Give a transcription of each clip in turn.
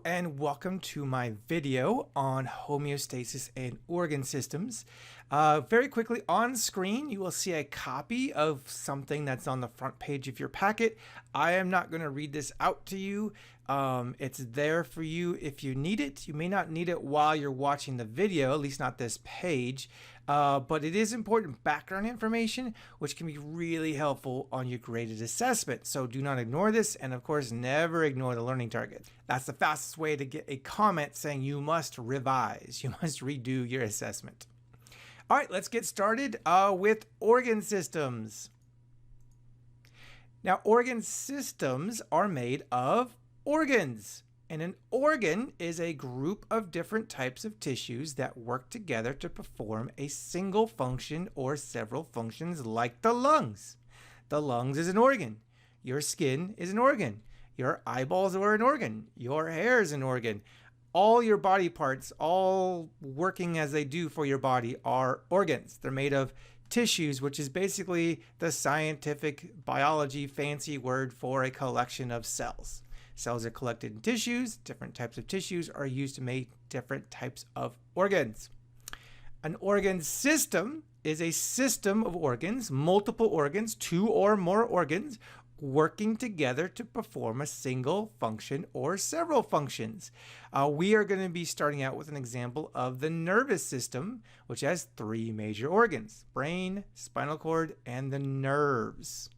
and welcome to my video on homeostasis and organ systems. Very quickly on screen, you will see a copy of something that's on the front page of your packet. I am not going to read this out to you. It's there for you if you need it. You may not need it while you're watching the video, at least not this page. But it is important background information, which can be really helpful on your graded assessment. So do not ignore this, and of course, never ignore the learning target. That's the fastest way to get a comment saying you must revise, you must redo your assessment. All right, let's get started with organ systems. Now, organ systems are made of organs. And an organ is a group of different types of tissues that work together to perform a single function or several functions, like the lungs. The lungs is an organ. Your skin is an organ. Your eyeballs are an organ. Your hair is an organ. All your body parts, all working as they do for your body, are organs. They're made of tissues, which is basically the scientific biology fancy word for a collection of cells. Cells are collected in tissues. Different types of tissues are used to make different types of organs. An organ system is a system of organs, multiple organs, two or more organs, working together to perform a single function or several functions. We are going to be starting out with an example of the nervous system, which has three major organs: brain, spinal cord, and the nerves.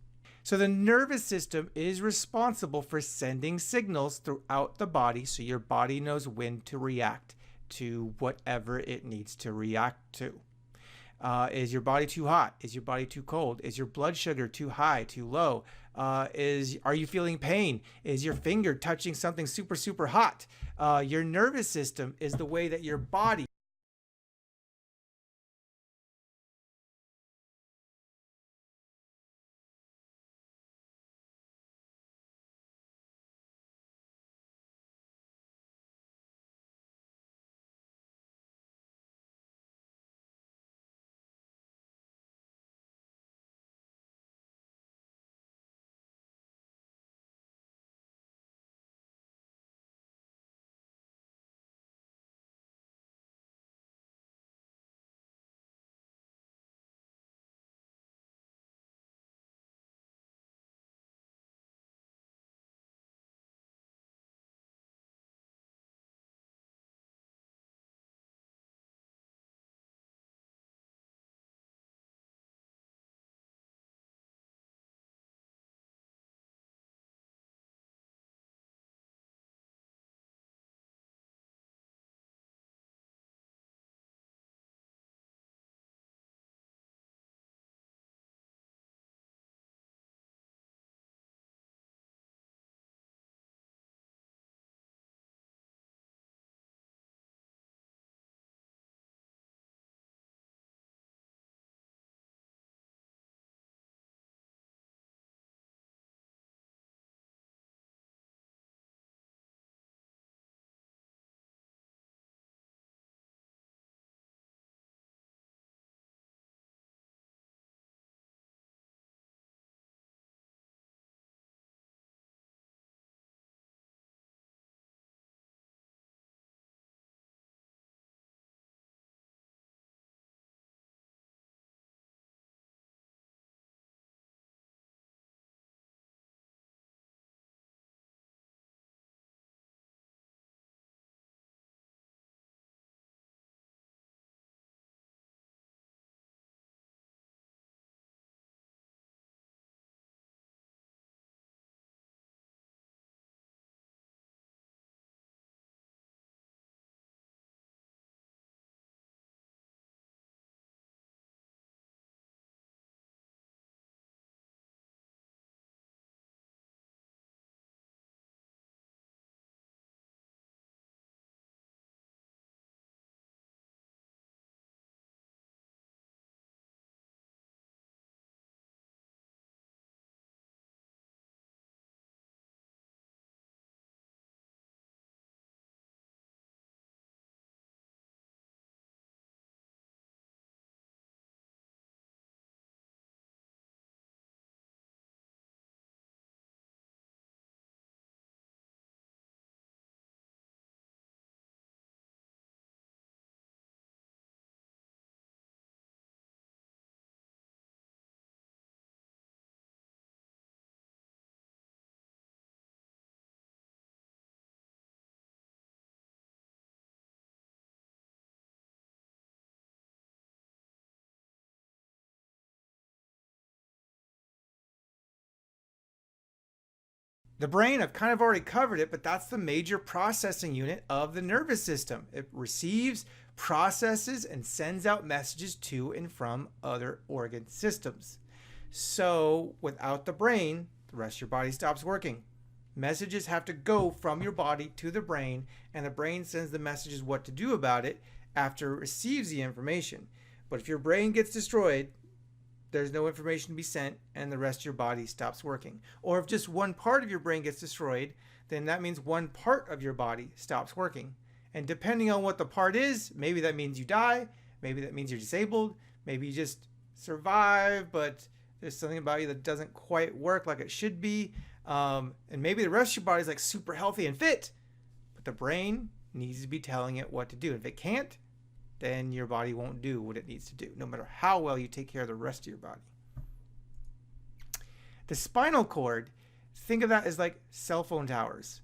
So the nervous system is responsible for sending signals throughout the body so your body knows when to react to whatever it needs to react to. Is your body too hot? Is your body too cold? Is your blood sugar too high, too low? Are you feeling pain? Is your finger touching something super hot? Your nervous system is the way that your body The brain, I've kind of already covered it, but that's the major processing unit of the nervous system. It receives, processes, and sends out messages to and from other organ systems. So without the brain, the rest of your body stops working. Messages have to go from your body to the brain, and the brain sends the messages what to do about it after it receives the information. But if your brain gets destroyed, there's no information to be sent, and the rest of your body stops working. Or if just one part of your brain gets destroyed, then that means one part of your body stops working. And depending on what the part is, maybe that means you die, maybe that means you're disabled, maybe you just survive, but there's something about you that doesn't quite work like it should be. And maybe the rest of your body is like super healthy and fit, but the brain needs to be telling it what to do. If it can't, then your body won't do what it needs to do, no matter how well you take care of the rest of your body. The spinal cord, think of that as like cell phone towers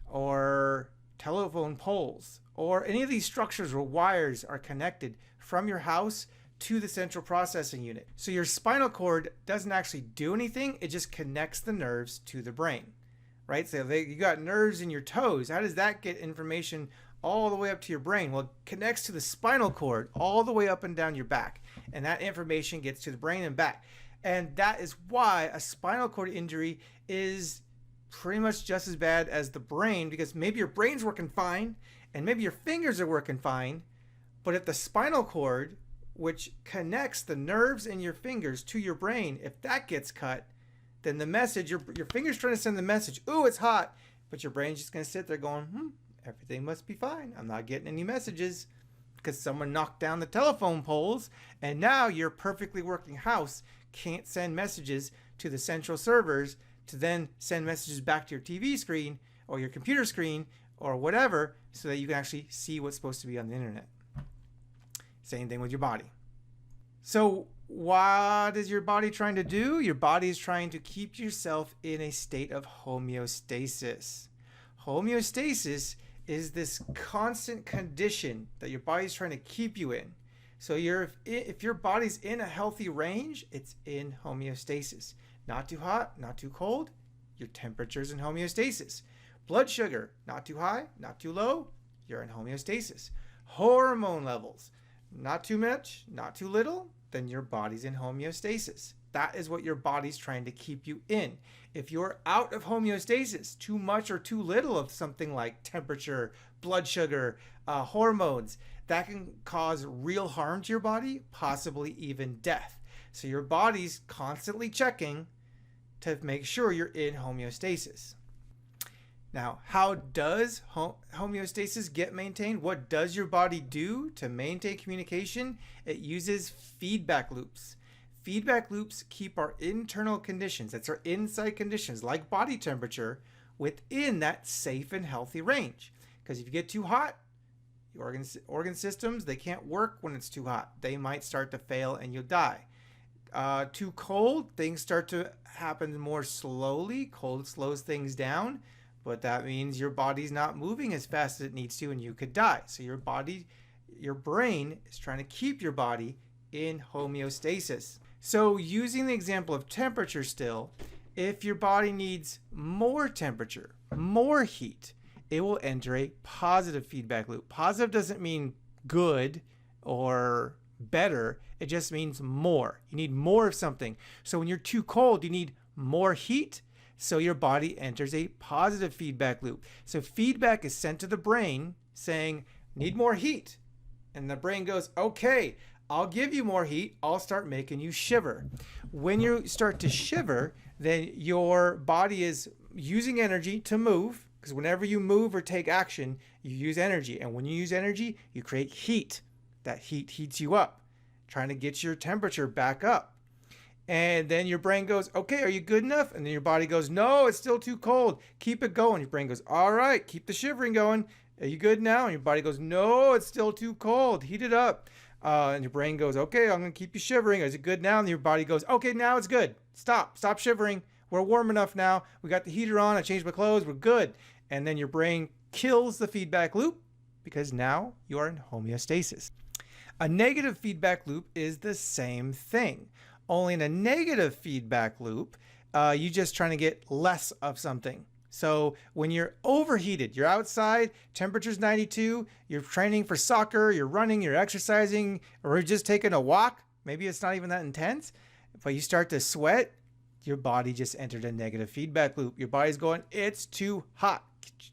or telephone poles or any of these structures where wires are connected from your house to the central processing unit. So your spinal cord doesn't actually do anything, it just connects the nerves to the brain, right? So you got nerves in your toes. How does that get information all the way up to your brain? Well, it connects to the spinal cord all the way up and down your back, and that information gets to the brain and back. And that is why a spinal cord injury is pretty much just as bad as the brain, because maybe your brain's working fine and maybe your fingers are working fine, but if the spinal cord, which connects the nerves in your fingers to your brain, if that gets cut, then the message, your finger's trying to send the message, ooh, it's hot, but your brain's just going to sit there going, everything must be fine. I'm not getting any messages because someone knocked down the telephone poles, and now your perfectly working house can't send messages to the central servers to then send messages back to your TV screen or your computer screen or whatever so that you can actually see what's supposed to be on the internet. Same thing with your body. So what is your body trying to do? Your body is trying to keep yourself in a state of homeostasis. Homeostasis is this constant condition that your body's trying to keep you in. So if your body's in a healthy range, it's in homeostasis. Not too hot, not too cold, your temperature's in homeostasis. Blood sugar, not too high, not too low, you're in homeostasis. Hormone levels, not too much, not too little, then your body's in homeostasis. That is what your body's trying to keep you in. If you're out of homeostasis, too much or too little of something like temperature, blood sugar, hormones, that can cause real harm to your body, possibly even death. So your body's constantly checking to make sure you're in homeostasis. Now, how does homeostasis get maintained? What does your body do to maintain communication? It uses feedback loops. Feedback loops keep our internal conditions, that's our inside conditions, like body temperature, within that safe and healthy range. Because if you get too hot, your organ systems, they can't work when it's too hot. They might start to fail and you'll die. Too cold, things start to happen more slowly. Cold slows things down, but that means your body's not moving as fast as it needs to and you could die. So your brain is trying to keep your body in homeostasis. So using the example of temperature still, if your body needs more temperature, more heat, it will enter a positive feedback loop. Positive doesn't mean good or better. It just means more. You need more of something. So when you're too cold, you need more heat. So your body enters a positive feedback loop. So feedback is sent to the brain saying, need more heat. And the brain goes, okay, I'll give you more heat. I'll start making you shiver. When you start to shiver, then your body is using energy to move, because whenever you move or take action, you use energy. And when you use energy, you create heat. That heat heats you up, trying to get your temperature back up. And then your brain goes, okay, are you good enough? And then your body goes, no, it's still too cold. Keep it going. Your brain goes, all right, keep the shivering going. Are you good now? And your body goes, no, it's still too cold. Heat it up. And your brain goes, okay, I'm going to keep you shivering. Is it good now? And your body goes, okay, now it's good. Stop shivering. We're warm enough now. We got the heater on. I changed my clothes. We're good. And then your brain kills the feedback loop because now you are in homeostasis. A negative feedback loop is the same thing. Only in a negative feedback loop, you're just trying to get less of something. So when you're overheated, you're outside, temperature's 92, you're training for soccer, you're running, you're exercising, or you're just taking a walk. Maybe it's not even that intense, but you start to sweat, your body just entered a negative feedback loop. Your body's going, it's too hot.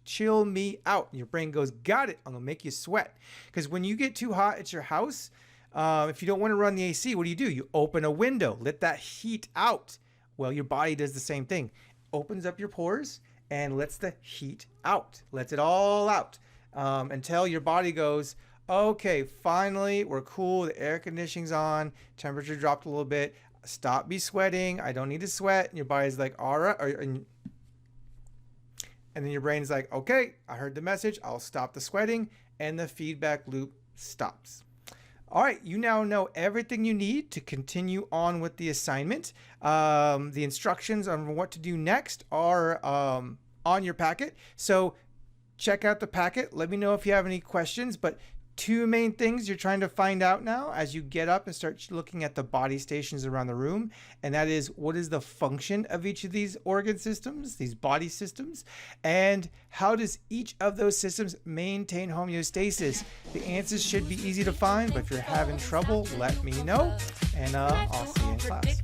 Chill me out. Your brain goes, got it. I'm going to make you sweat. Because when you get too hot at your house, if you don't want to run the AC, what do? You open a window, let that heat out. Well, your body does the same thing. Opens up your pores and lets the heat out. Lets it all out until your body goes, okay, finally, we're cool. The air conditioning's on. Temperature dropped a little bit. Stop me sweating. I don't need to sweat. And your body's like, all right. And then your brain's like, okay, I heard the message. I'll stop the sweating. And the feedback loop stops. All right, you now know everything you need to continue on with the assignment. The instructions on what to do next are on your packet. So check out the packet. Let me know if you have any questions. But two main things you're trying to find out now as you get up and start looking at the body stations around the room. And that is, what is the function of each of these organ systems, these body systems? And how does each of those systems maintain homeostasis? The answers should be easy to find, but if you're having trouble, let me know. And I'll see you in class.